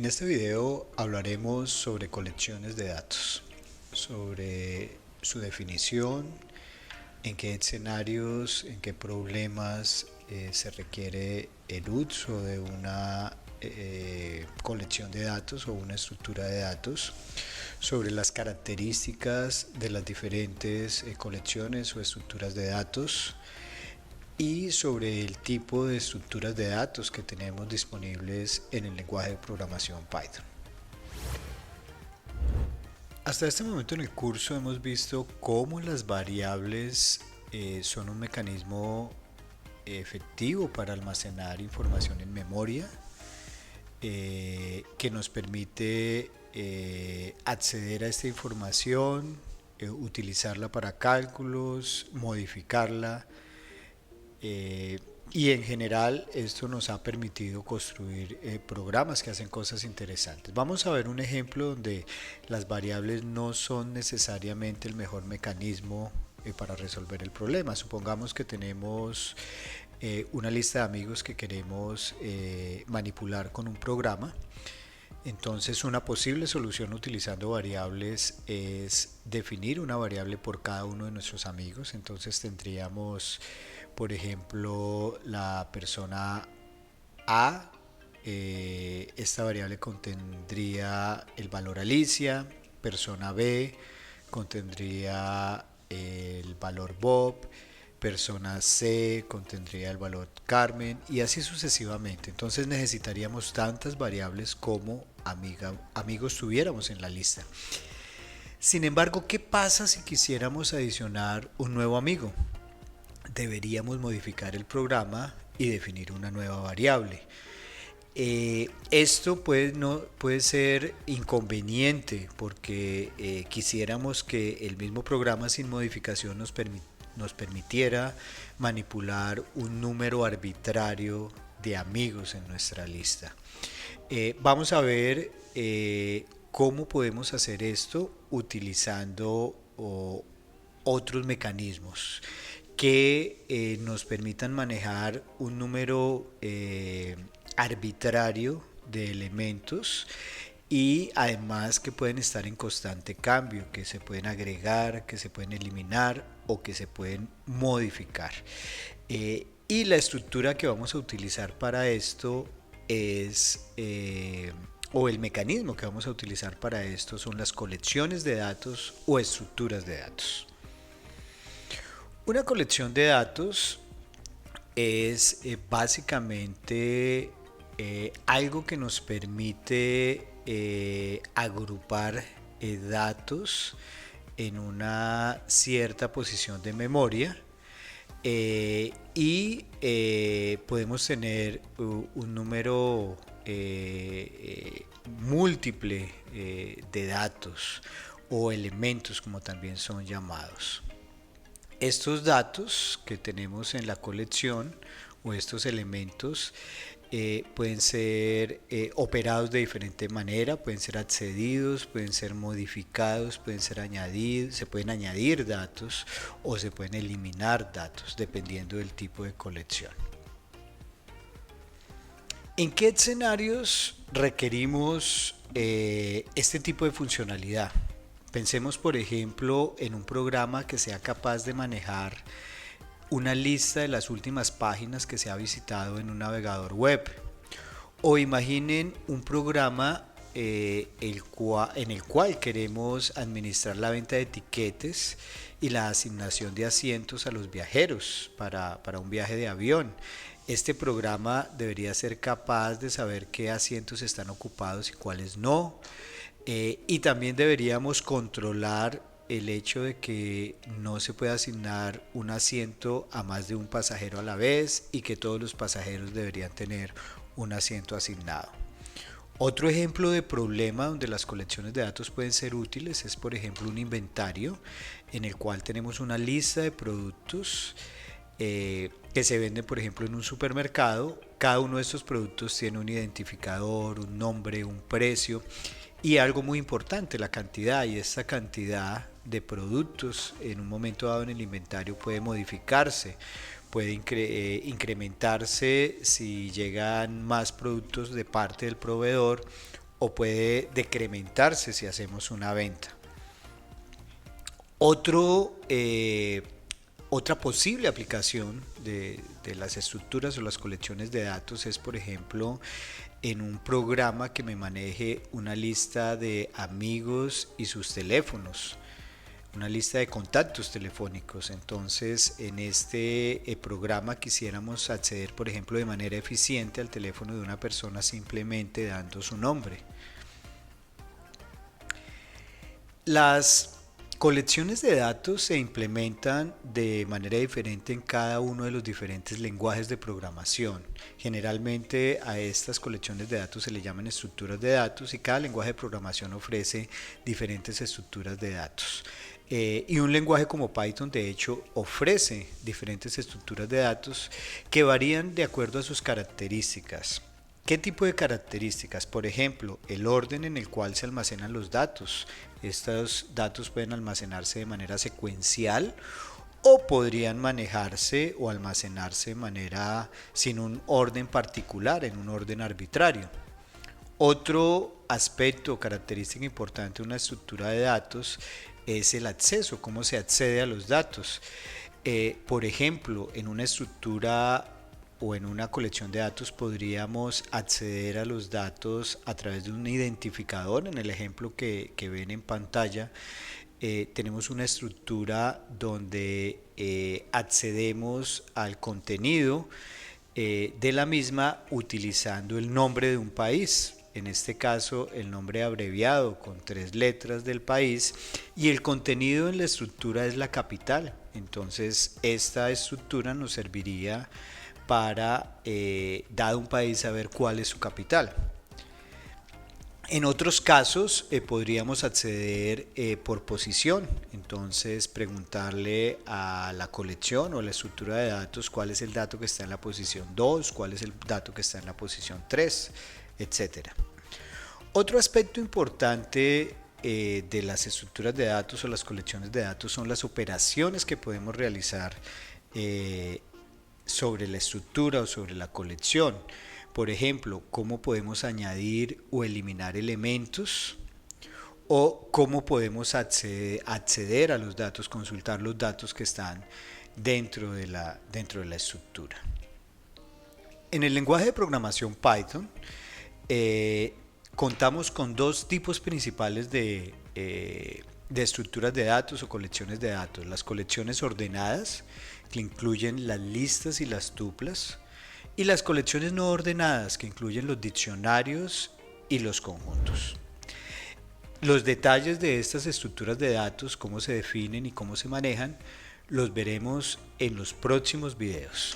En este video hablaremos sobre colecciones de datos, sobre su definición, en qué escenarios, en qué problemas se requiere el uso de una colección de datos o una estructura de datos, sobre las características de las diferentes colecciones o estructuras de datos y sobre el tipo de estructuras de datos que tenemos disponibles en el lenguaje de programación Python. Hasta este momento en el curso hemos visto cómo las variables son un mecanismo efectivo para almacenar información en memoria, que nos permite acceder a esta información, utilizarla para cálculos, modificarla, y en general esto nos ha permitido construir programas que hacen cosas interesantes. Vamos a ver un ejemplo donde las variables no son necesariamente el mejor mecanismo para resolver el problema. Supongamos que tenemos una lista de amigos que queremos manipular con un programa. Entonces una posible solución utilizando variables es definir una variable por cada uno de nuestros amigos. Entonces tendríamos, por ejemplo, la persona A. Esta variable contendría el valor Alicia. Persona B contendría el valor Bob. Persona C contendría el valor Carmen y así sucesivamente. Entonces necesitaríamos tantas variables como amigos tuviéramos en la lista. Sin embargo, ¿qué pasa si quisiéramos adicionar un nuevo amigo? Deberíamos modificar el programa y definir una nueva variable. Esto puede ser inconveniente porque quisiéramos que el mismo programa sin modificación nos permitiera manipular un número arbitrario de amigos en nuestra lista. Vamos a ver cómo podemos hacer esto utilizando otros mecanismos que nos permitan manejar un número arbitrario de elementos y además que pueden estar en constante cambio, que se pueden agregar, que se pueden eliminar o que se pueden modificar. Y la estructura que vamos a utilizar para esto es, o el mecanismo que vamos a utilizar para esto son las colecciones de datos o estructuras de datos. Una colección de datos es básicamente algo que nos permite agrupar datos en una cierta posición de memoria y podemos tener un número múltiple de datos o elementos como también son llamados. Estos datos que tenemos en la colección o estos elementos pueden ser operados de diferente manera, pueden ser accedidos, pueden ser modificados, pueden ser añadidos, se pueden añadir datos o se pueden eliminar datos dependiendo del tipo de colección. ¿En qué escenarios requerimos este tipo de funcionalidad? Pensemos, por ejemplo, en un programa que sea capaz de manejar una lista de las últimas páginas que se ha visitado en un navegador web. O imaginen un programa en el cual queremos administrar la venta de tiquetes y la asignación de asientos a los viajeros para un viaje de avión. Este programa debería ser capaz de saber qué asientos están ocupados y cuáles no. Y también deberíamos controlar el hecho de que no se puede asignar un asiento a más de un pasajero a la vez y que todos los pasajeros deberían tener un asiento asignado. Otro ejemplo de problema donde las colecciones de datos pueden ser útiles es, por ejemplo, un inventario en el cual tenemos una lista de productos que se venden, por ejemplo, en un supermercado. Cada uno de estos productos tiene un identificador, un nombre, un precio y algo muy importante, la cantidad. Y esta cantidad de productos en un momento dado en el inventario puede modificarse, puede incrementarse si llegan más productos de parte del proveedor o puede decrementarse si hacemos una venta. Otra posible aplicación de las estructuras o las colecciones de datos es, por ejemplo, en un programa que me maneje una lista de amigos y sus teléfonos, una lista de contactos telefónicos. Entonces, en este programa quisiéramos acceder, por ejemplo, de manera eficiente al teléfono de una persona simplemente dando su nombre. Las colecciones de datos se implementan de manera diferente en cada uno de los diferentes lenguajes de programación. Generalmente a estas colecciones de datos se le llaman estructuras de datos y cada lenguaje de programación ofrece diferentes estructuras de datos. Y un lenguaje como Python de hecho ofrece diferentes estructuras de datos que varían de acuerdo a sus características. ¿Qué tipo de características? Por ejemplo, el orden en el cual se almacenan los datos. Estos datos pueden almacenarse de manera secuencial o podrían manejarse o almacenarse de manera sin un orden particular, en un orden arbitrario. Otro aspecto o característica importante de una estructura de datos es el acceso, cómo se accede a los datos. Por ejemplo, en una estructura o en una colección de datos podríamos acceder a los datos a través de un identificador. En el ejemplo que ven en pantalla, tenemos una estructura donde accedemos al contenido de la misma utilizando el nombre de un país. En este caso, el nombre abreviado con 3 letras del país, y el contenido en la estructura es la capital. Entonces, esta estructura nos serviría para, dado un país, saber cuál es su capital. En otros casos podríamos acceder por posición, entonces preguntarle a la colección o a la estructura de datos cuál es el dato que está en la posición 2, cuál es el dato que está en la posición 3, etc. Otro aspecto importante de las estructuras de datos o las colecciones de datos son las operaciones que podemos realizar sobre la estructura o sobre la colección. Por ejemplo, cómo podemos añadir o eliminar elementos, o cómo podemos acceder a los datos, consultar los datos que están dentro de la estructura. En el lenguaje de programación Python contamos con 2 tipos principales de estructuras de datos o colecciones de datos. Las colecciones ordenadas, que incluyen las listas y las tuplas, y las colecciones no ordenadas, que incluyen los diccionarios y los conjuntos. Los detalles de estas estructuras de datos, cómo se definen y cómo se manejan, los veremos en los próximos videos.